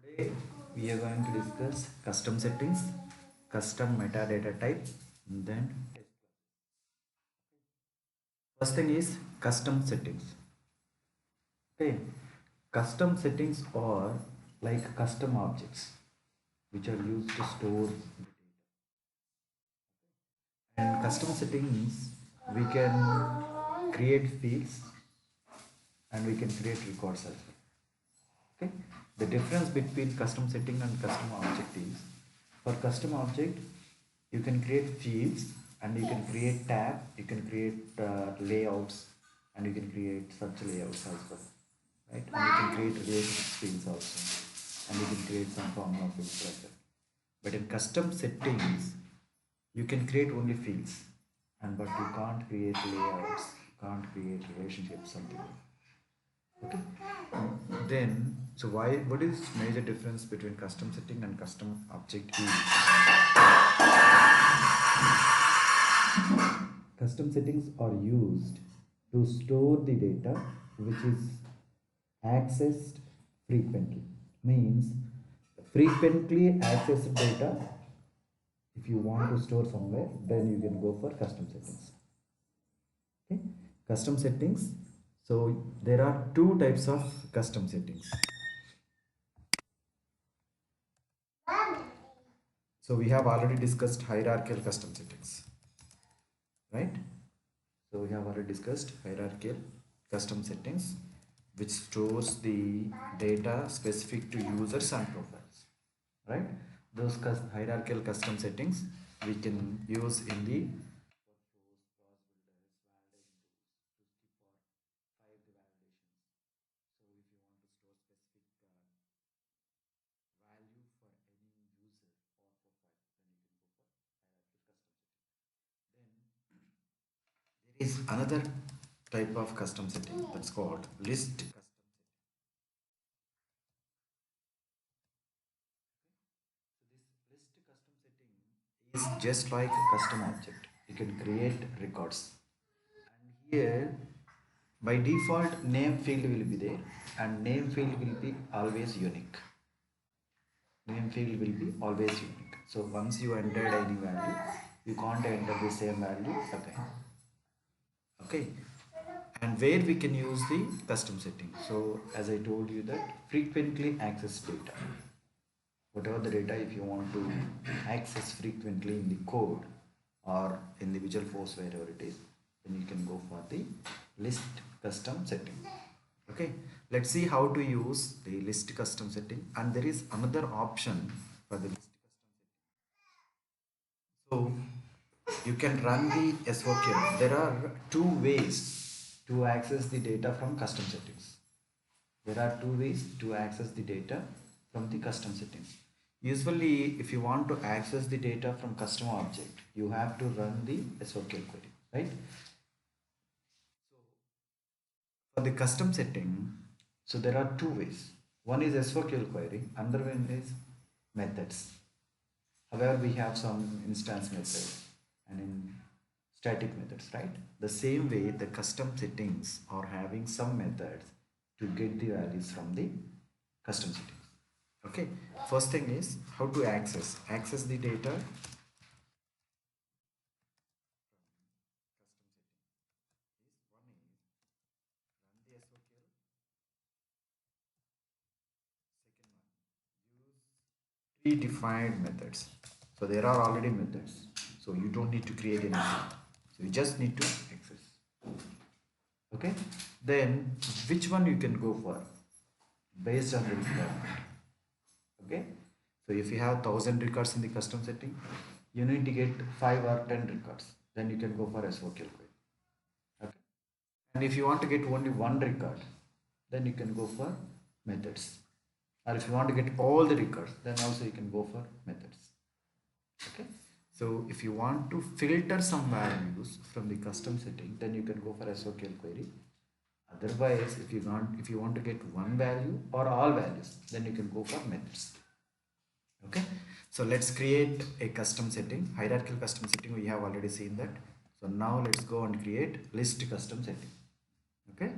Today we are going to discuss custom settings, custom metadata type, and then first thing is custom settings. Okay, custom settings are like custom objects which are used to store the data. And custom settings we can create fields and we can create records as well. Okay, the difference between custom setting and custom object is for custom object you can create fields and you can create tab, you can create layouts, and you can create such layouts as well, right? And you can create relationship fields also, and you can create some formula fields like that. But in custom settings you can create only fields, and but you can't create layouts, you can't create relationships, something like that. Okay. Then, so what is major difference between custom setting and custom object is custom settings are used to store the data which is accessed frequently. Means frequently accessed data. If you want to store somewhere, then you can go for custom settings. Okay, custom settings. So there are two types of custom settings. So we have already discussed hierarchical custom settings, right? So we have already discussed hierarchical custom settings, which stores the data specific to users and profiles, right? Those hierarchical custom settings we can use in the value for any user or profile, then you can go for hierarchical custom setting. Then there is another type of custom setting that's called list custom setting. So this list custom setting is just like a custom object. You can create records, and here by default name field will be there, and name field will be always unique. Name field will be always unique. So once you entered any value, you can't enter the same value again. Okay, and where we can use the custom setting. So as I told you that frequently access data, whatever the data, if you want to access frequently in the code or in the visual force, wherever it is, then you can go for the list custom setting. Okay, let's see how to use the list custom setting. And there is another option for the list custom setting. So you can run the SOQL. There are two ways to access the data from custom settings. There are two ways to access the data from the custom settings. Usually, if you want to access the data from custom object, you have to run the SOQL query, right? For the custom setting, so there are two ways. One is SOQL query, another one is methods. However, we have some instance methods and in static methods, right? The same way the custom settings are having some methods to get the values from the custom settings. Okay, first thing is how to access the data. One is run the SOQL. Second one, use predefined methods. So there are already methods, so you don't need to create anything. So you just need to access. Okay, then which one you can go for based on the requirement. Okay, so if you have 1,000 records in the custom setting, you need to get 5 or 10 records, then you can go for SOQL query. Okay, and if you want to get only one record, then you can go for methods, or if you want to get all the records, then also you can go for methods. Okay, so if you want to filter some values from the custom setting, then you can go for SOQL query. Otherwise, if you want to get one value or all values, then you can go for methods. Okay, so let's create a custom setting. Hierarchical custom setting, we have already seen that. So now let's go and create list custom setting. Okay.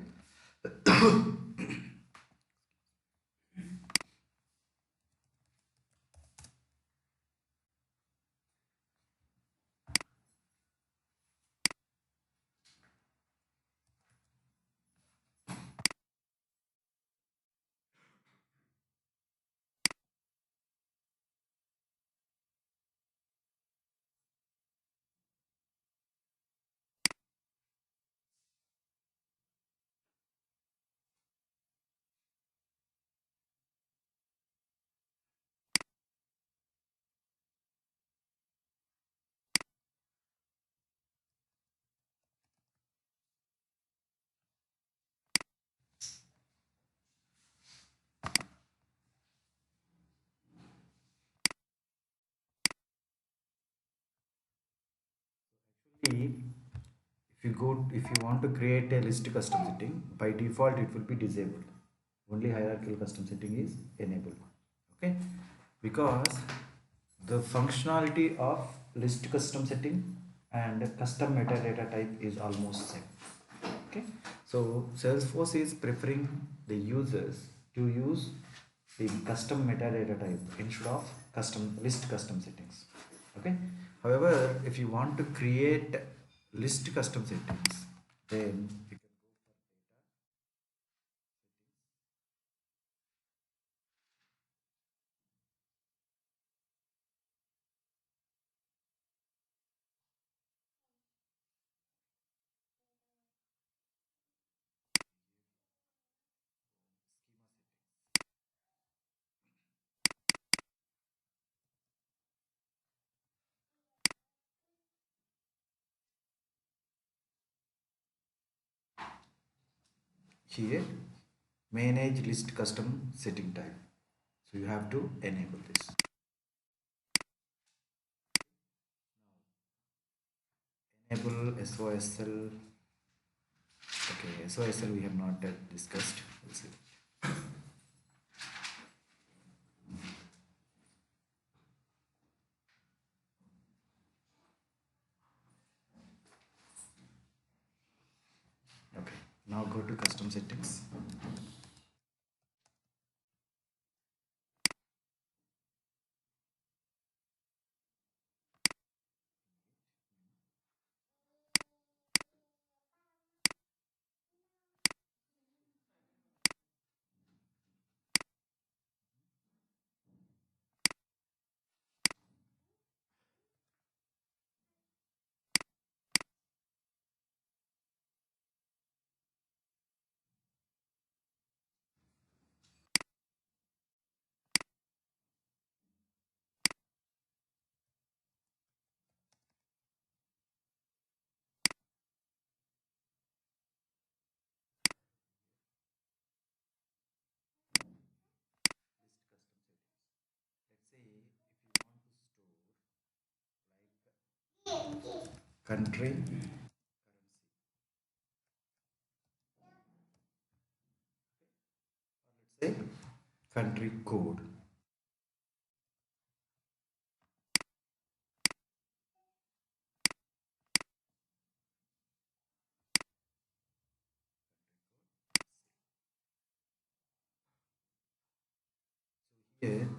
if you want to create a list custom setting, by default it will be disabled. Only hierarchical custom setting is enabled. Okay, because the functionality of list custom setting and custom metadata type is almost same. Okay, so Salesforce is preferring the users to use the custom metadata type instead of custom list custom settings. Okay, however, if you want to create list custom settings, then you can here manage list custom setting type, so you have to enable this. Enable SOSL. Okay, SOSL we have not discussed. We'll see. Okay, now go to custom settings. List custom settings. Let's say if you want to store like country, currency, or let's say country code. Here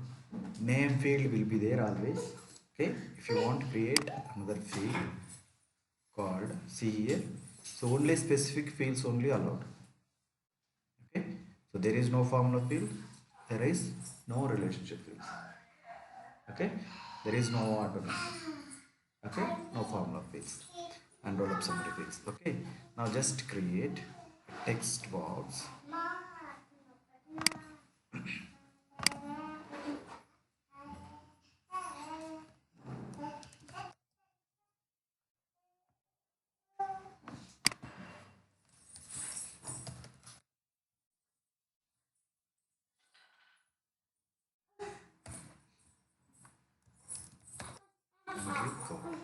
name field will be there always. Okay, if you want to create another field called, see here, so only specific fields only allowed. Okay, so there is no formula field, there is no relationship fields. Okay, there is no order. Okay, no formula fields and roll up summary fields. Okay, now just create a text box. Country code.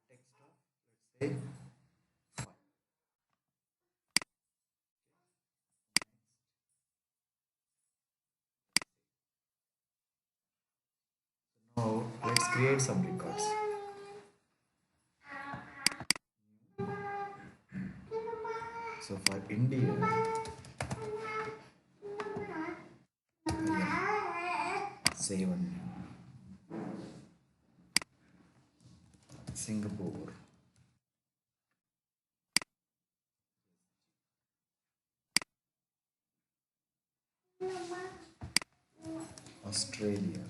The text of, let's say, file. Now let's create some records. So for India, say one, Singapore, Australia,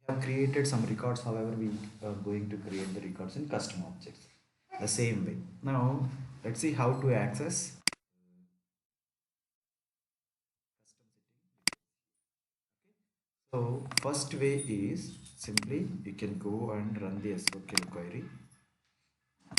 we have created some records. However, we are going to create the records in custom objects the same way. Now let's see how to access custom setting. So first way is simply you can go and run the SQL query. Now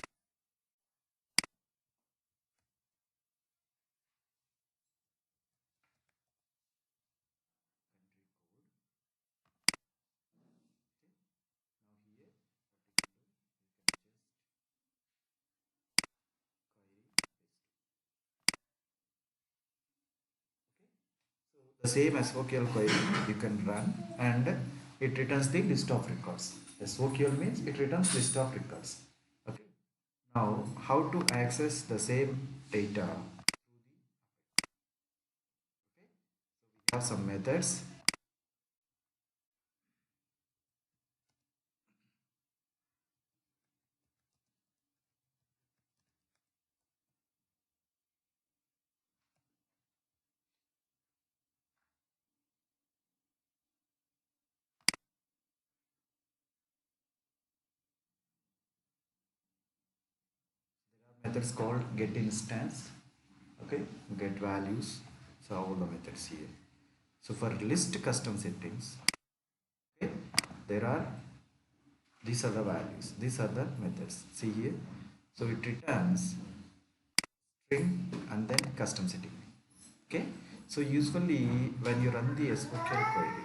here the same SQL query you can run and it returns the list of records. SQL means it returns list of records. Okay. Now how to access the same data? We have some methods. Methods called get instance. Okay, get values. So all the methods here. So for list custom settings, okay, there are these are the values. These are the methods. See here. So it returns string and then custom setting. Okay. So usually when you run the SQL query,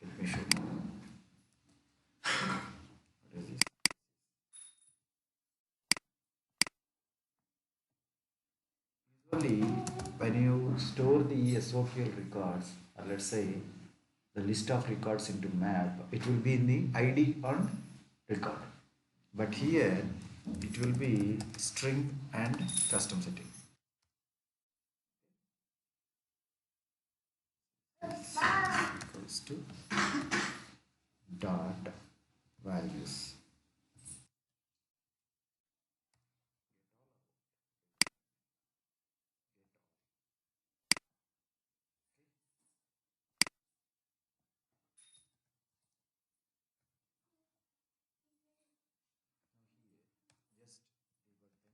let me show you. What is this? Usually, when you store the SOQL records, or let's say the list of records into map, it will be in the ID on record. But here, it will be string and custom setting. Equals to dot values. Just revert them.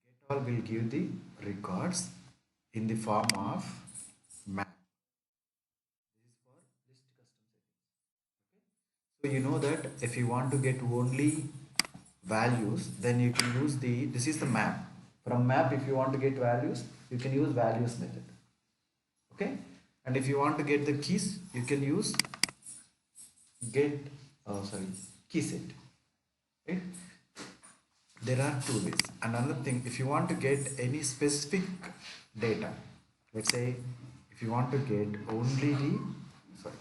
Get all will give the records in the form of map. This is for list custom settings. Okay. So you know that if you want to get only values, then you can use this is the map. From map, if you want to get values, you can use values method. Okay. And if you want to get the keys, you can use get, sorry, key set. Right? There are two ways. Another thing, if you want to get any specific data, let's say if you want to get only the, sorry,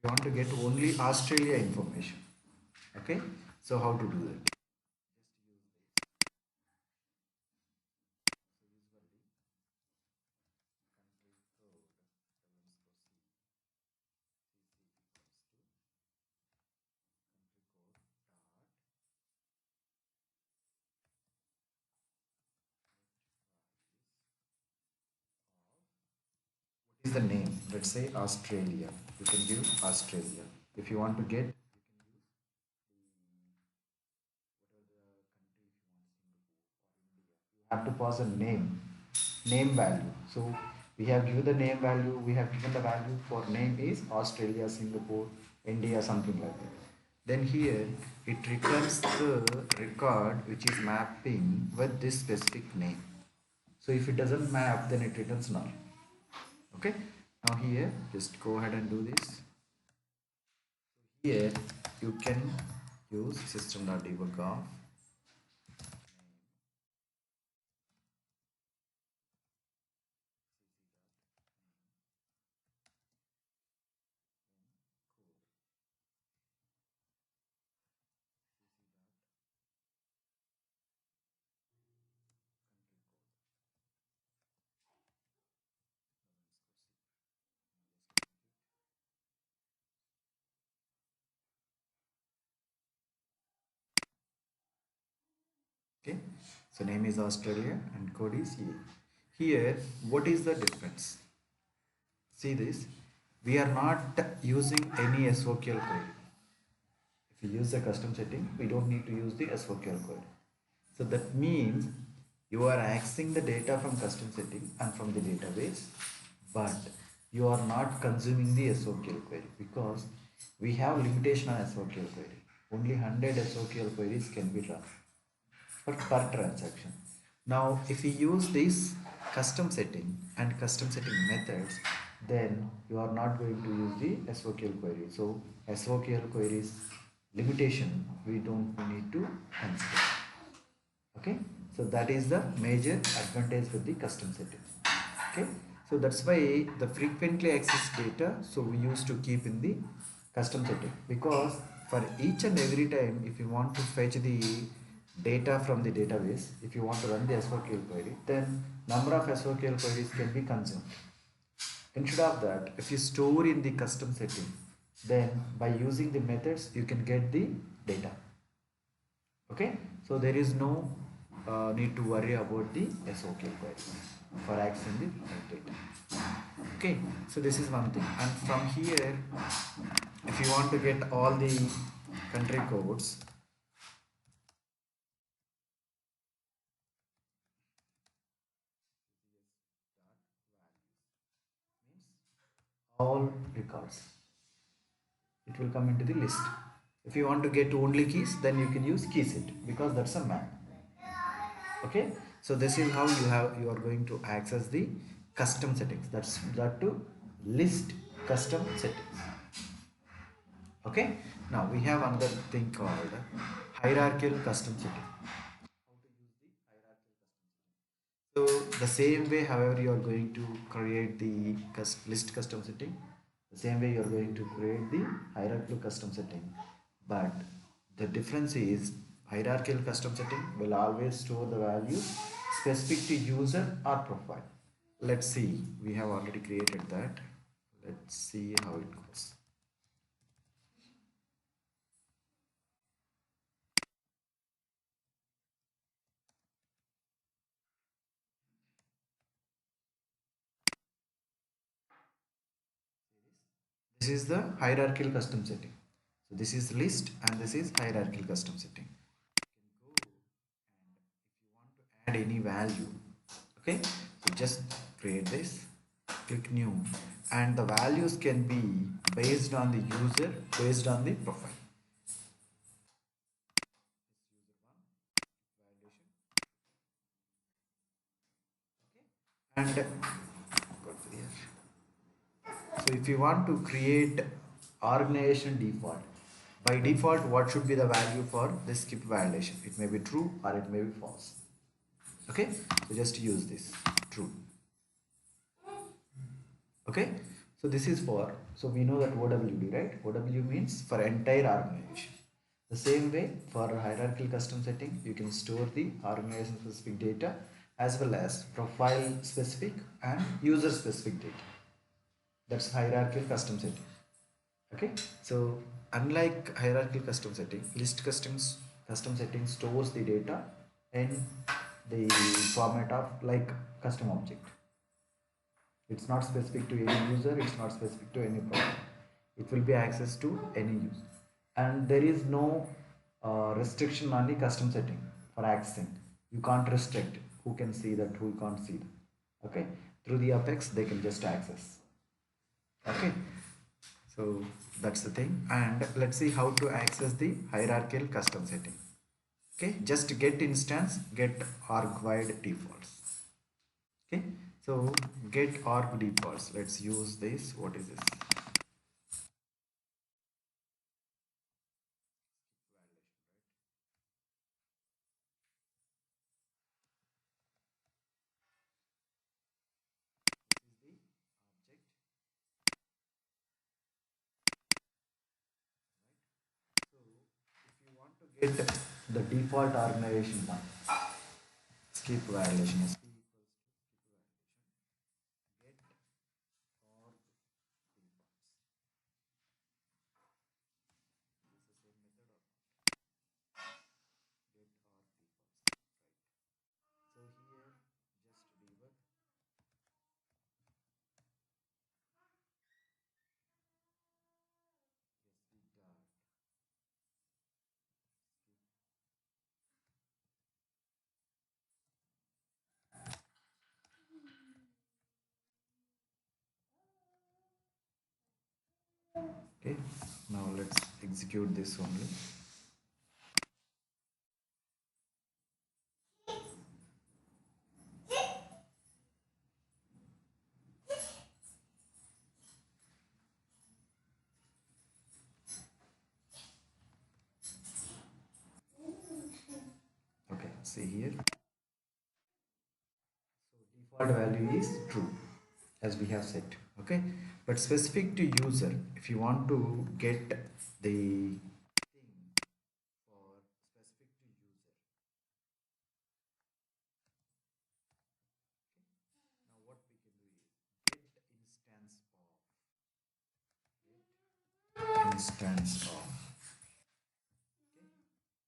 you want to get only Australia information. Okay, so how to do that? What is the name? Let's say Australia. You can give Australia. If you want to get, you have to pass a name value. So we have given the name value, we have given the value for name is Australia, Singapore, India, something like that. Then here it returns the record which is mapping with this specific name. So if it doesn't map, then it returns null. Okay. Now here, just go ahead and do this. Here you can use system.debug of. Okay, so name is Australia and code is here. Here, what is the difference? See this, we are not using any SOQL query. If you use a custom setting, we don't need to use the SOQL query. So that means you are accessing the data from custom setting and from the database, but you are not consuming the SOQL query because we have limitation on SOQL query. Only 100 SOQL queries can be run per transaction. Now, if we use this custom setting and custom setting methods, then you are not going to use the SOQL query. So, SOQL queries limitation we don't need to consider. Okay, so that is the major advantage with the custom setting. Okay, so that's why the frequently accessed data, so we used to keep in the custom setting, because for each and every time if you want to fetch the data from the database, if you want to run the SOQL query, then number of SOQL queries can be consumed. Instead of that, if you store in the custom setting, then by using the methods you can get the data. Okay, so there is no need to worry about the SOQL query for accessing the data. Okay, so this is one thing, and from here if you want to get all the country codes, all records, it will come into the list. If you want to get only keys, then you can use key set because that's a map. Okay, so this is how you are going to access the custom settings. That's that to list custom settings. Okay, now we have another thing called hierarchical custom setting. How to use the hierarchical custom setting? So the same way, however, you are going to create the list custom setting, the same way you are going to create the hierarchical custom setting, but the difference is hierarchical custom setting will always store the value specific to user or profile. Let's see, we have already created that. Let's see how it goes. This is the hierarchical custom setting. So this is list and this is hierarchical custom setting. You can go, and if you want to add any value, okay, so just create this, click new, and the values can be based on the user, based on the profile. And so if you want to create organization default, by default what should be the value for this skip validation? It may be true or it may be false. Okay, so just use this true. Okay, so this is for, so we know that OWD, right? OW means for entire organization. The same way for hierarchical custom setting, you can store the organization specific data as well as profile specific and user specific data. That's hierarchical custom setting. Okay, so unlike hierarchical custom setting, list custom setting stores the data in the format of like custom object. It's not specific to any user, it's not specific to any product. It will be access to any user. And there is no restriction on the custom setting for accessing. You can't restrict who can see that, who can't see that. Okay, through the Apex they can just access. Okay, so that's the thing. And let's see how to access the hierarchical custom setting. Okay, just get instance, get arg wide defaults. Okay, so get arg defaults, let's use this. What is this? This is the object, right? So if you want to get the default organization one, skip violation, sp equals to skip violation, get arg defaults. This is the same method or not? Get arg defaults, right? So here just debug. Okay, now let's execute this only. Okay, see here. Default value is true as we have set. Okay, but specific to user, if you want to get the thing for specific to user, now what we can do is get instance of.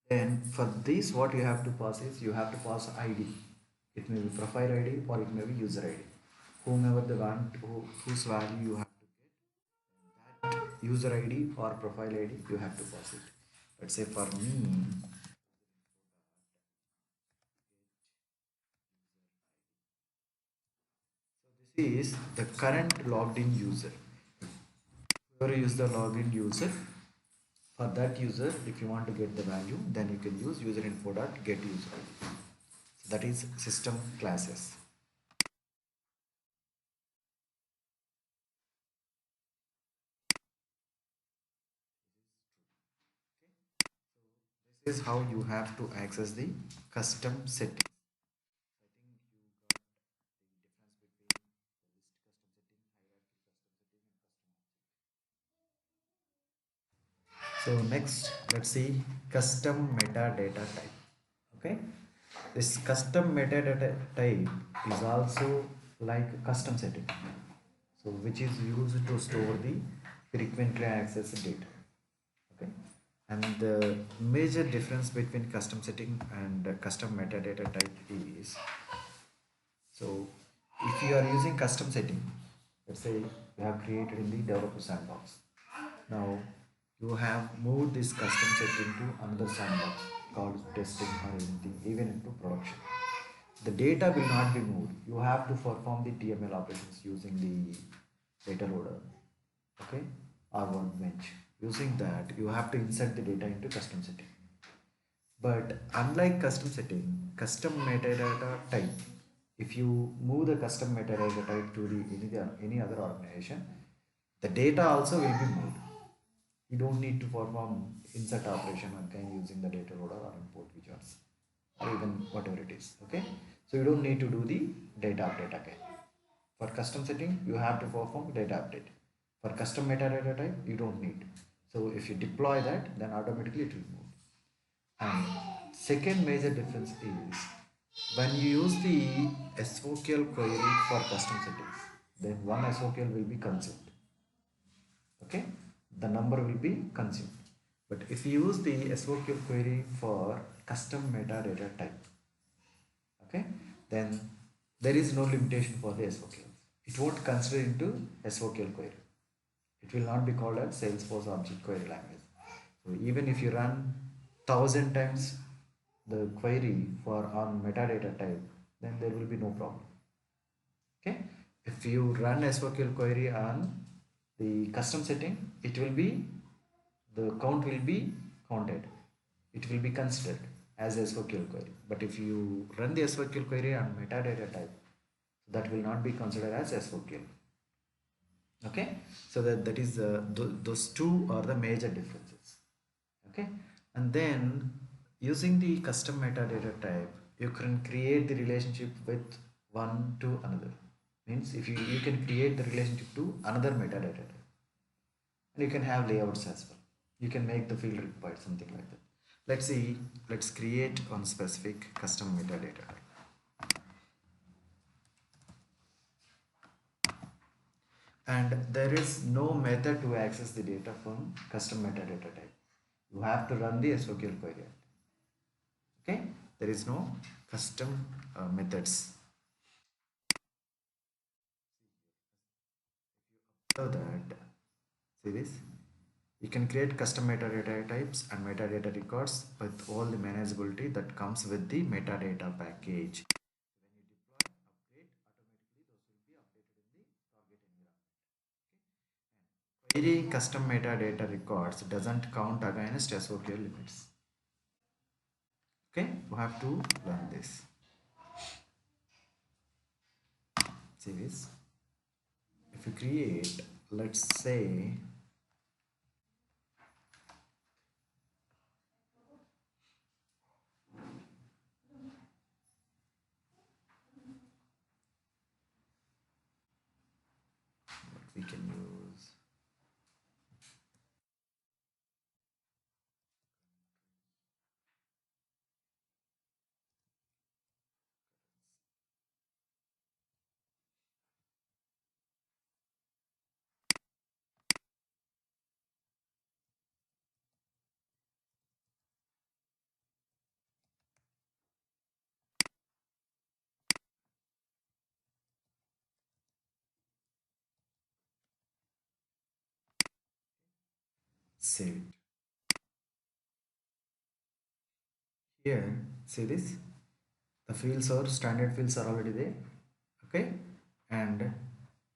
Then for this, what you have to pass is you have to pass ID. It may be profile ID or it may be user ID. Whomever the want, whose value you have to get, that user ID or profile ID you have to pass it. Let's say for me, this is the current logged in user. Whoever is the login user, for that user, if you want to get the value, then you can use user info dot get user. So that is system classes. This is how you have to access the custom settings. I think you got the difference between the list custom setting, hierarchy custom setting, and custom object. So next, let's see custom metadata type. Okay, this custom metadata type is also like custom setting, so which is used to store the frequently accessed data. Okay, and the major difference between custom setting and custom metadata type is, so if you are using custom setting, let's say you have created in the developer sandbox. Now you have moved this custom setting to another sandbox called testing or anything, even into production. The data will not be moved. You have to perform the TML operations using the data loader, okay, or workbench. Using that, you have to insert the data into custom setting. But unlike custom setting, custom metadata type, if you move the custom metadata type to any other organization, the data also will be moved. You don't need to perform insert operation again using the data loader or import wizards or even whatever it is. Okay, so you don't need to do the data update again. For custom setting, you have to perform data update. For custom metadata type, you don't need. So if you deploy that, then automatically it will move. And second major difference is when you use the SOQL query for custom settings, then one SOQL will be consumed. Okay, the number will be consumed. But if you use the SOQL query for custom metadata type, okay, then there is no limitation for the SOQL. It won't consider into SOQL query. It will not be called as Salesforce object query language. So even if you run 1,000 times the query for on metadata type, then there will be no problem. Okay, if you run SOQL query on the custom setting, it will be, the count will be counted, it will be considered as SOQL query. But if you run the SOQL query on metadata type, that will not be considered as SOQL. Okay, so that is those two are the major differences. Okay, and then using the custom metadata type, you can create the relationship with one to another. Means if you can create the relationship to another metadata type, and you can have layouts as well. You can make the field required, something like that. Let's see, let's create one specific custom metadata type. And there is no method to access the data from custom metadata type. You have to run the SOQL query. Okay, there is no custom methods. So that, see this, you can create custom metadata types and metadata records with all the manageability that comes with the metadata package. When you deploy, upgrade, automatically those will be updated in the target environment. Okay, Query custom metadata records doesn't count against SOQL limits. Okay, we have to learn this. See this. If you create, let's say, what we can use. Save it. Here, see this. The fields or standard fields are already there. Okay, and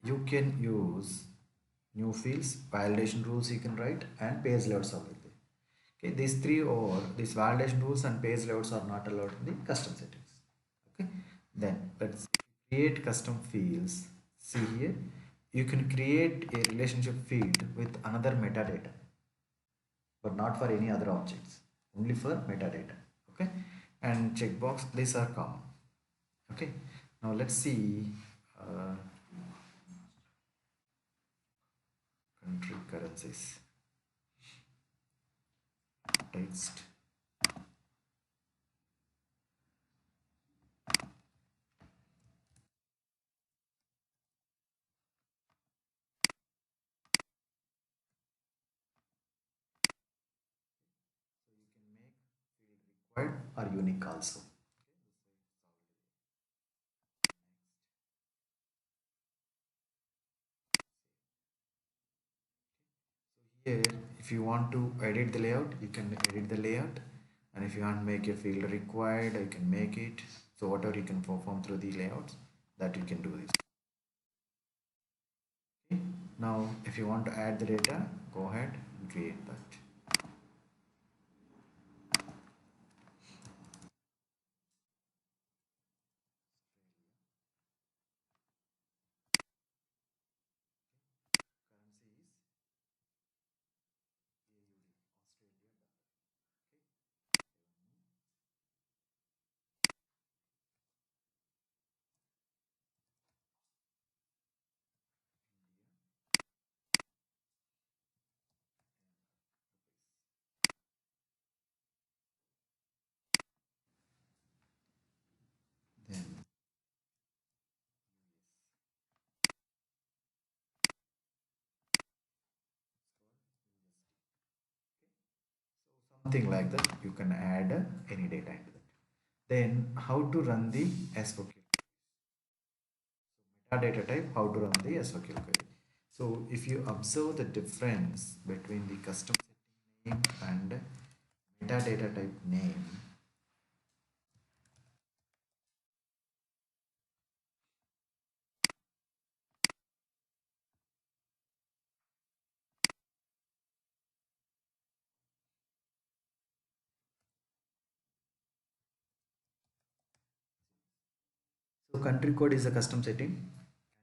you can use new fields, validation rules you can write, and page layouts are there. Okay, these three or these validation rules and page layouts are not allowed in the custom settings. Okay, then let's create custom fields. See here, you can create a relationship field with another metadata, but not for any other objects, only for metadata. Okay, and checkbox, these are common. Okay, now let's see uh, country currencies text. So you can make field required or unique also. Here, if you want to edit the layout, you can edit the layout, and if you want to make a field required, you can make it. So whatever you can perform through the layouts, that you can do this. Okay. Now, if you want to add the data, go ahead and create that. Currency is AUD, Australia dollar. Okay. Then something like that, you can add any data into that. Then how to run the SOQL. Metadata type, how to run the SOQL query. So if you observe the difference between the custom setting name and metadata type name, so country code is a custom setting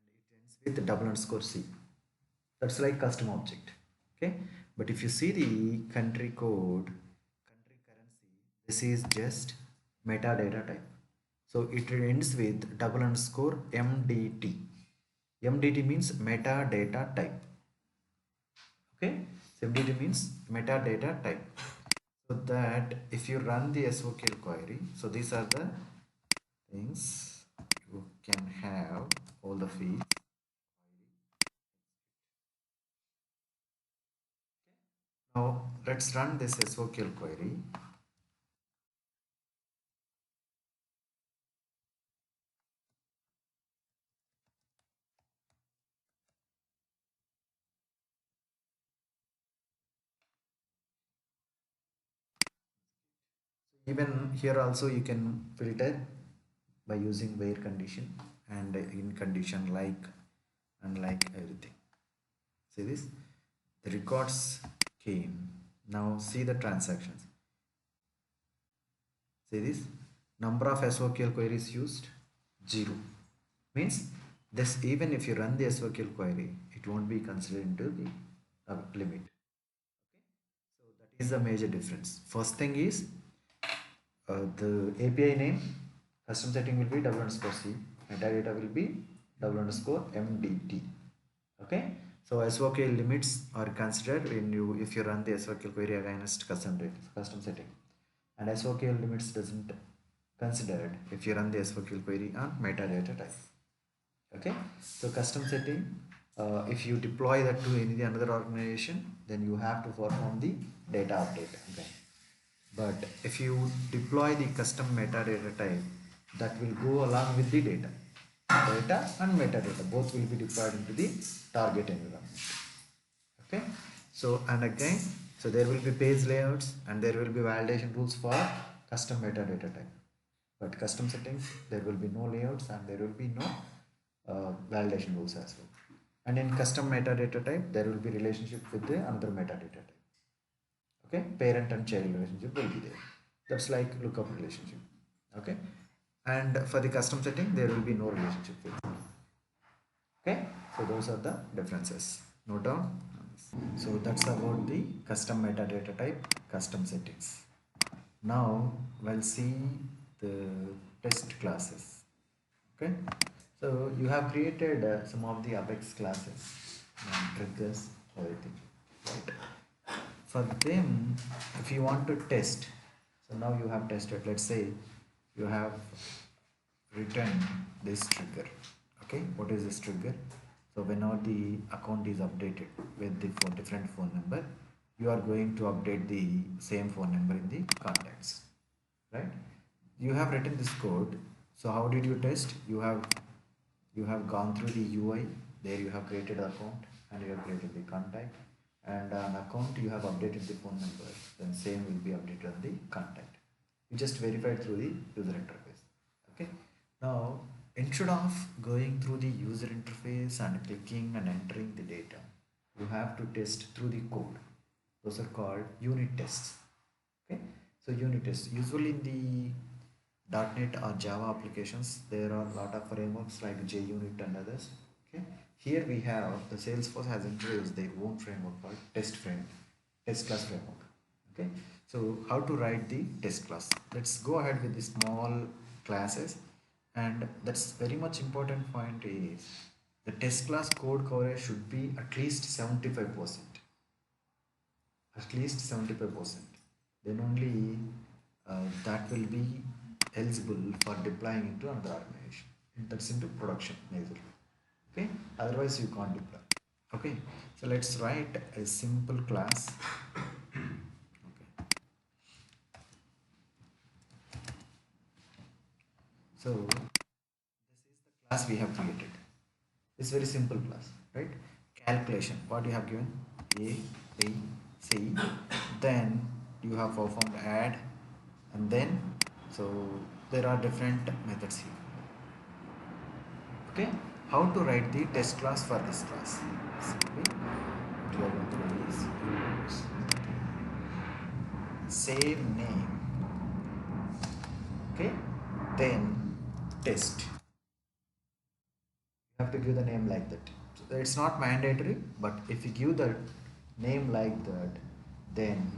and it ends with double underscore C. That's like custom object. Okay, but if you see the country code, country currency, this is just metadata type. So it ends with double underscore MDT. MDT means metadata type. Okay, so MDT means metadata type. So that if you run the SOQL query, so these are the things you can have all the fields. Now let's run this SOQL query. Even here also you can filter by using where condition and in condition like and like everything. See this? the records came. Now see the transactions. See this number of SOQL queries used 0 means this, even if you run the SOQL query, it won't be considered into the limit. Okay, so that is the major difference. First thing is the API name custom setting will be double underscore C, metadata will be double underscore MDT. Okay, so SOQL limits are considered when you, if you run the SOQL query against custom setting, and SOQL limits doesn't considered if you run the SOQL query on metadata type. Okay, so custom setting, if you deploy that to any another organization, then you have to perform the data update. Okay, but if you deploy the custom metadata type, that will go along with the data and metadata both will be deployed into the target environment. Okay, so and again, so there will be page layouts and there will be validation rules for custom metadata type, but custom settings there will be no layouts and there will be no validation rules as well. And in custom metadata type there will be relationship with the another metadata type. Okay, parent and child relationship will be there, that's like lookup relationship. Okay, and for the custom setting there will be no relationship with it. Okay, so those are the differences, note down. So that's about the custom metadata type, custom settings. Now we'll see the test classes. Okay, so you have created some of the apex classes, triggers, everything, right? For them, if you want to test, so now you have tested, let's say you have written this trigger. Okay, what is this trigger? So whenever the account is updated with the different phone number, you are going to update the same phone number in the contacts, right? You have written this code. So how did you test? You have gone through the UI. There you have created an account and you have created the contact, and an account you have updated the phone number, then same will be updated on the contact. You just verified through the user interface. Okay, now instead of going through the user interface and clicking and entering the data, you have to test through the code. Those are called unit tests. Okay, so unit tests usually in the .NET or Java applications, there are a lot of frameworks like JUnit and others. Okay, here we have the Salesforce has introduced their own framework called test class framework. Okay, so how to write the test class? Let's go ahead with the small classes, and that's very much important point is the test class code coverage should be at least 75%. At least 75%. Then only that will be eligible for deploying into another organization. That's into production majorly. Okay, otherwise you can't deploy. Okay, so let's write a simple class. Okay, so this is the class we have created. It's very simple class, right? Calculation, what you have given, A, B, C, then you have performed add, and then so there are different methods here. Okay, how to write the test class for this class? Simply we are going to use same name. Okay, then test. You have to give the name like that. So it's not mandatory, but if you give the name like that, then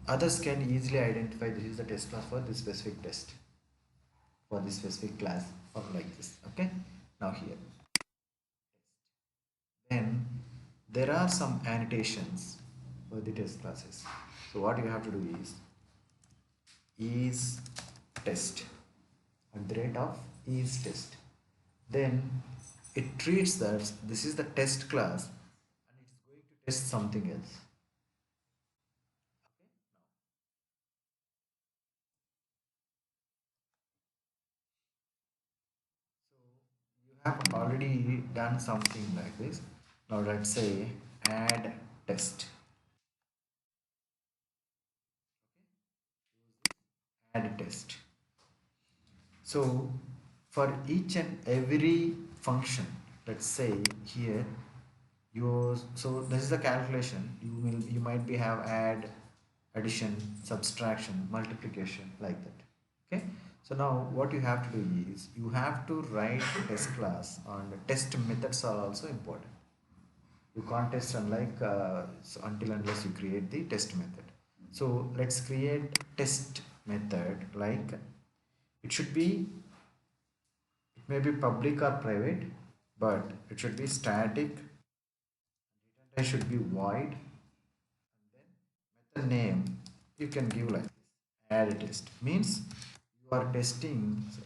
others can easily identify this is the test class for this specific test, for this specific class, or like this. Okay, now here, then there are some annotations for the test classes. So what you have to do is test at the rate of is test, then it treats that this is the test class and it's going to test something else. Okay, so you have already done something like this. Now let's say add test. Okay, add test. So for each and every function, let's say here So this is the calculation. You might be have add, addition, subtraction, multiplication, like that. Okay, so now what you have to do is you have to write test class, and test methods are also important. You can't test unlike so until unless you create the test method. So let's create test method. Like, it should be, it may be public or private, but it should be static. Return type should be void. Method name you can give like this. Add test means you are testing. Sorry,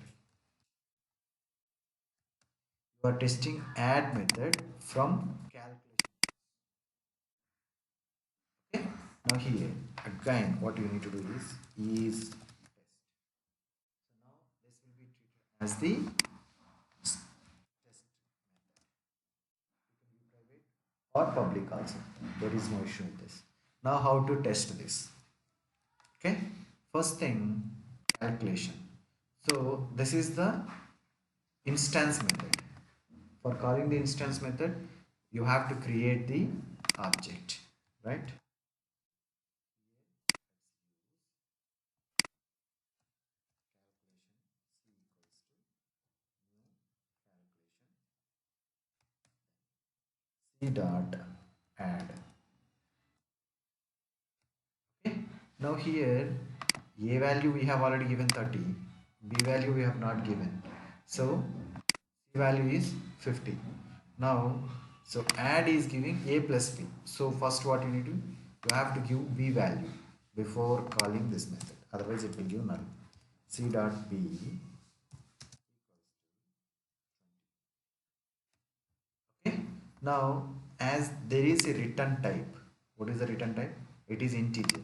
you are testing add method from calculation. Okay. Now here again, what you need to do is test. So now this will be treated as the test method. It can be private or public also. There is no issue with this. Now how to test this? Okay. First thing, calculation. So this is the instance method. For calling the instance method, you have to create the object, right? C dot add. Okay. Now here a value we have already given 30, b value we have not given. So c value is 50. Now so add is giving a plus b. So first what you need to, you have to give b value before calling this method. Otherwise it will give null. C dot b. Okay. Now, as there is a return type, what is the return type? It is integer.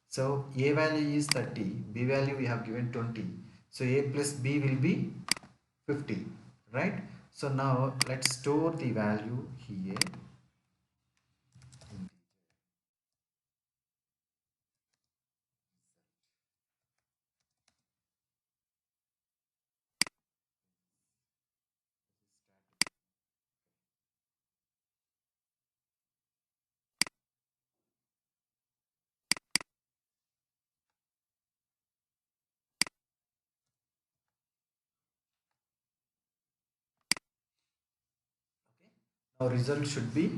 So a value is 30, b value we have given 20. So a plus b will be 50, right? So now let's store the value here. Okay. Now result should be,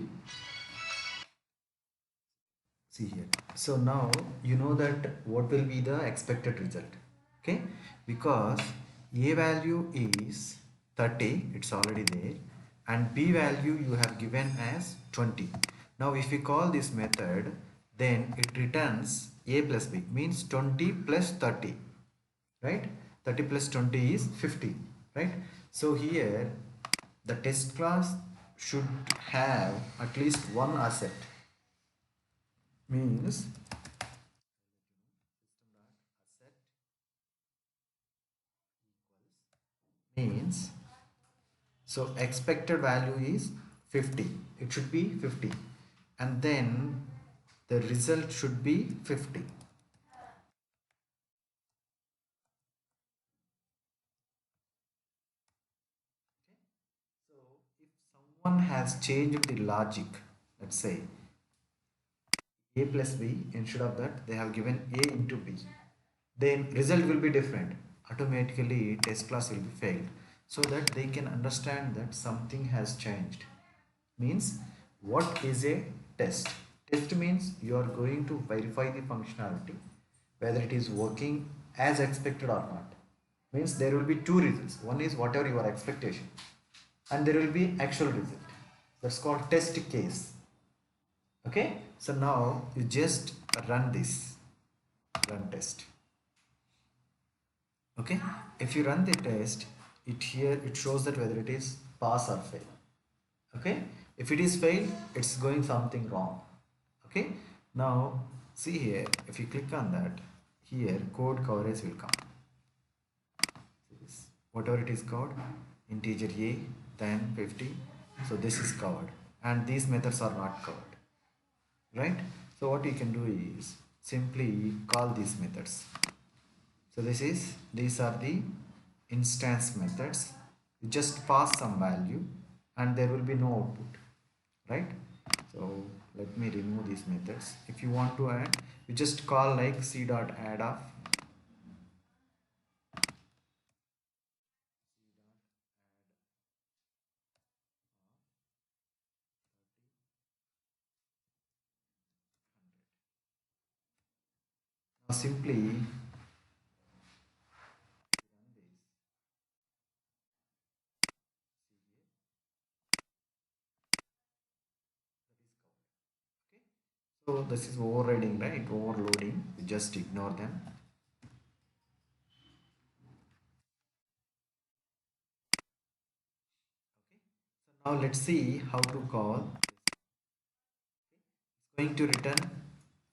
see here. So now you know that what will be the expected result. Okay, because a value is 30, it's already there, and b value you have given as 20. Now if we call this method, then it returns a plus b, means 20 plus 30, right? 30 plus 20 is 50, right? So here the test class should have at least one asset, means asset means, so expected value is 50, it should be 50, and then the result should be 50. So if someone has changed the logic, let's say a plus b, instead of that they have given a into b, then result will be different. Automatically test class will be failed, so that they can understand that something has changed. Means, what is a test? Test means you are going to verify the functionality whether it is working as expected or not. Means there will be two results. One is whatever your expectation, and there will be actual result. That's called test case. Okay, so now you just run this, run test. Okay, if you run the test, it here it shows that whether it is pass or fail. Okay, if it is fail, it's going something wrong. Okay, now see here, if you click on that, here code coverage will come. Whatever it is called, integer a, then 50, so this is covered, and these methods are not covered, right? So what you can do is simply call these methods. So these are the instance methods. You just pass some value and there will be no output, right? let me remove these methods. If you want to add, you just call like c dot add of. Now simply run this. Okay, so this is overriding, right? Overloading. You just ignore them. Okay, so now let's see how to call. It's going to return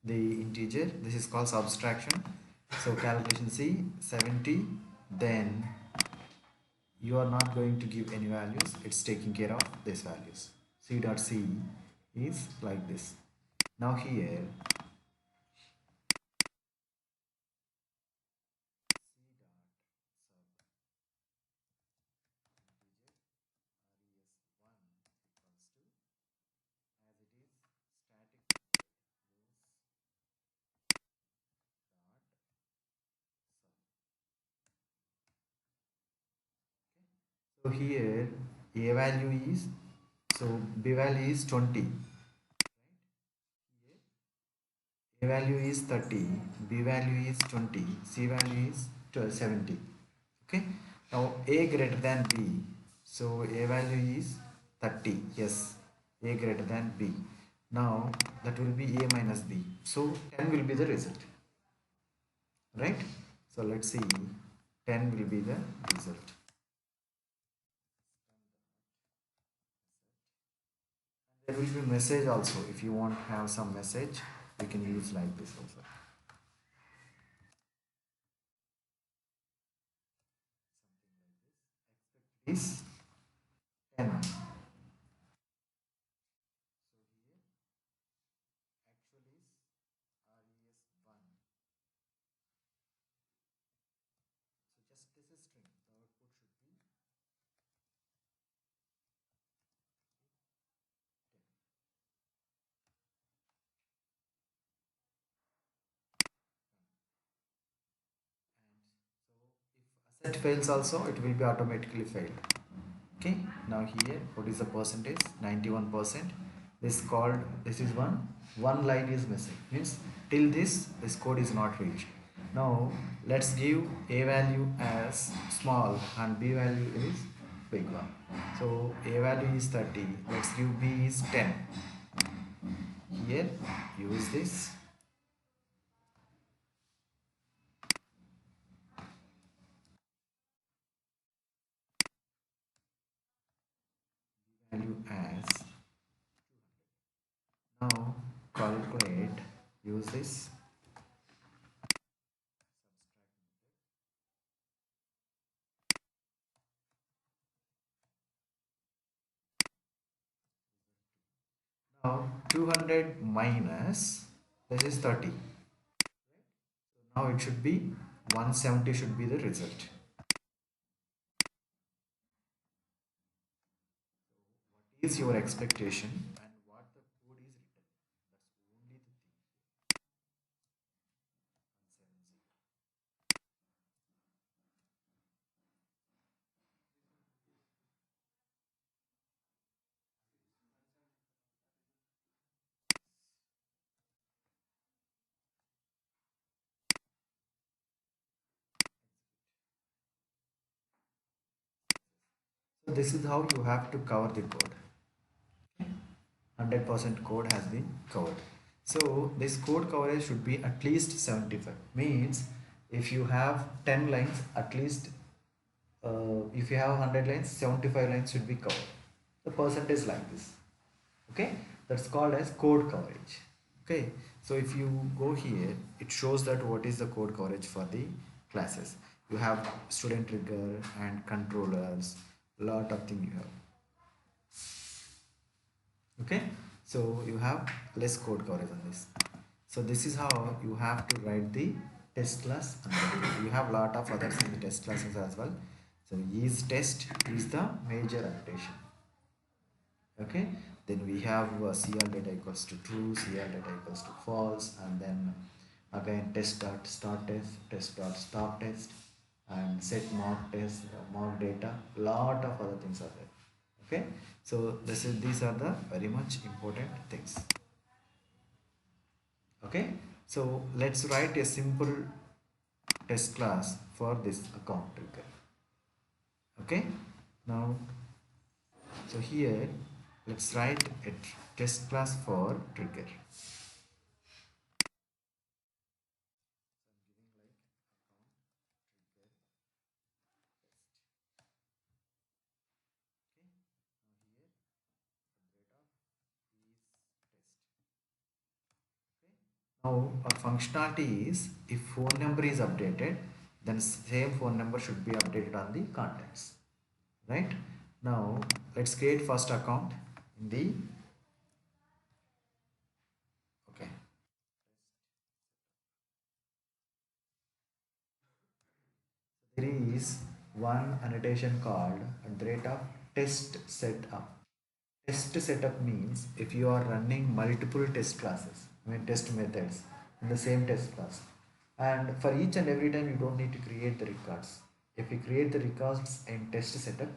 the integer. This is called subtraction. So calculation C 70. Then you are not going to give any values. It's taking care of these values. C dot C is like this. Now here so here a value is, so b value is 20. A value is 30, B value is 20, C value is 70. Okay. Now A greater than B. So A value is 30. Yes. A greater than B. Now that will be A minus B. So 10 will be the result. Right. So let's see. 10 will be the result. There will be message also. If you want to have some message, you can use like this also. Is 10. Actually is res1. So just this is string. The output should be 10. And so if asset fails also, it will be automatically failed. Okay. Now here, what is the percentage? 91%. This called, this is one line is missing. Means till this code is not reached. Now let's give a value as small and b value is big one. So a value is 30. Let's give b is 10. Here use this. Value as, now calculate, use this. Now 200 minus this is 30. Now it should be 170 should be the result. What is your expectation and what the code is written? That's only the thing. 170. So this is how you have to cover the code. 100% code has been covered. So this code coverage should be at least 75. Means if you have 10 lines, at least if you have 100 lines, 75 lines should be covered. The percentage like this. Okay, that's called as code coverage. Okay, so if you go here, it shows that what is the code coverage for the classes. You have student trigger and controllers, lot of things you have. Okay, so you have less code coverage on this. So this is how you have to write the test class. You have lot of others in the test classes as well. So is test is the major annotation. Okay, Then we have cl data equals to true, cl data equals to false, and then again test dot start test, test dot stop test, and set mock test, mock data. Lot of other things are there. Okay, so these are the very much important things. Okay, so let's write a simple test class for this account trigger. Okay, now so here let's write a test class for trigger. Now our functionality is if phone number is updated, then same phone number should be updated on the contacts. Right? Now let's create first account in the okay. There is one annotation called at the rate of test setup. Test setup means if you are running multiple test classes, I mean test methods in the same test class, and for each and every time you don't need to create the records. If you create the records in test setup,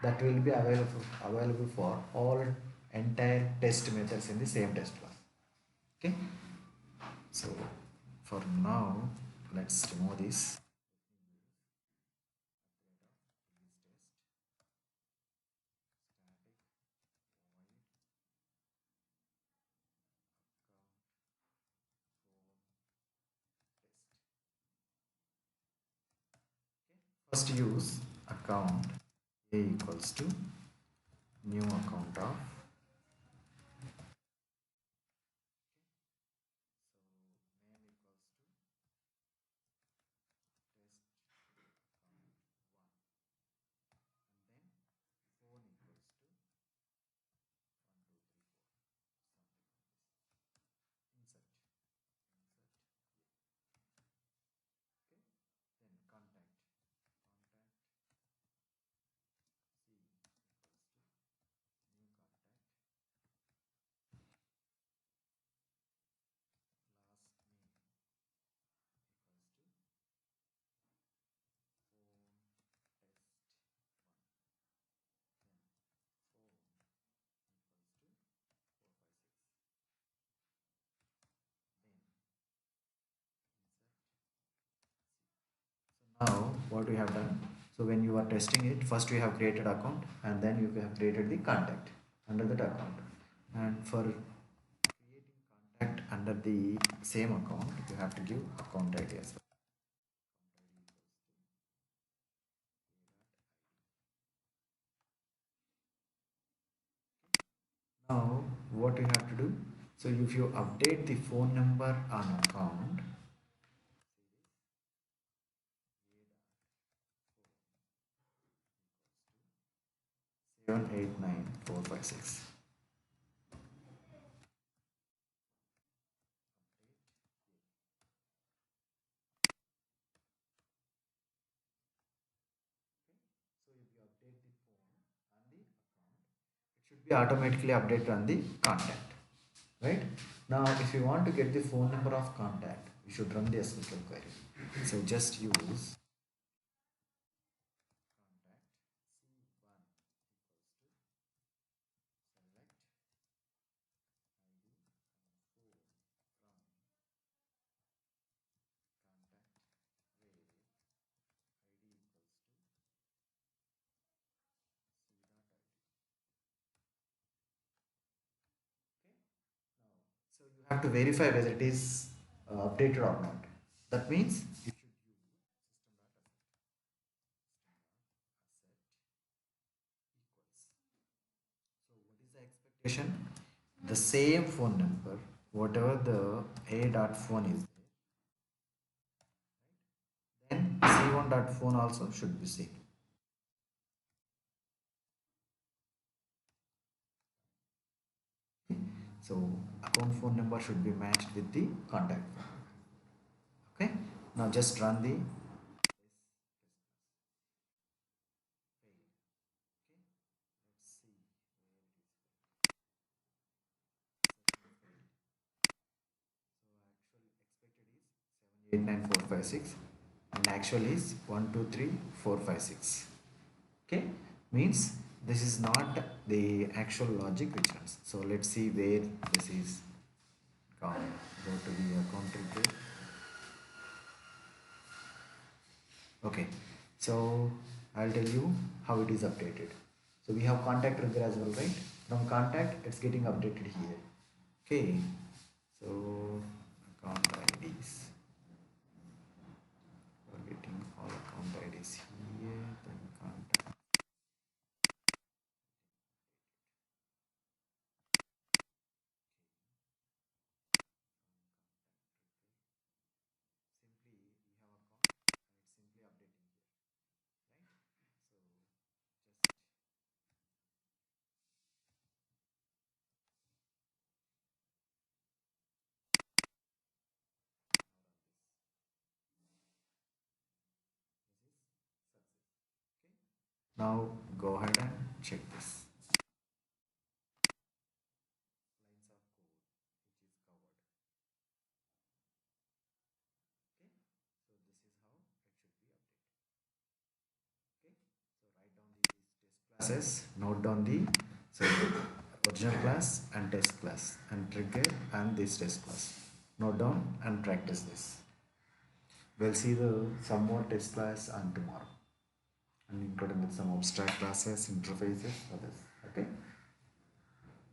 that will be available for all entire test methods in the same test class. Okay, so for now, let's remove this. First use account a equals to new account of now what we have done. So when you are testing it, first we have created account and then you have created the contact under that account. And for creating contact under the same account, you have to give account ID as well. Now what you have to do, so if you update the phone number on account, 789456. So if you update the phone and the account, it should be automatically updated on the contact. Right? Now if you want to get the phone number of contact, you should run the SQL query. So just use contact C1 equals to select ID and phone from contact where ID equals to C dot ID. Okay. Now, so you have to verify whether it is updated or not. That means you should use system.asset equals. So what is the expectation? The same phone number, whatever the a dot phone is there, then c1 dot phone also should be same. So account phone number should be matched with the contact phone. Okay. Now just run the okay. Let's see where it is. 89456 and actual is 123456. Okay, means this is not the actual logic which runs. So let's see where this is gone. Go to the account trigger. Okay, so I'll tell you how it is updated. So we have contact trigger as well, right? From contact, it's getting updated here. Okay, so account IDs. We're getting all account IDs here. Then contact. Simply we have account and it's simply updating here, right? So just now run this. This is success. Okay. Now go ahead and check this lines of code which is covered. Okay. So this is how it should be updated. Okay. So write down these test classes. Note down the so original class and test class and trigger and this test class. Note down and practice this. We'll see the some more test class and tomorrow and including with some abstract classes, interfaces, others.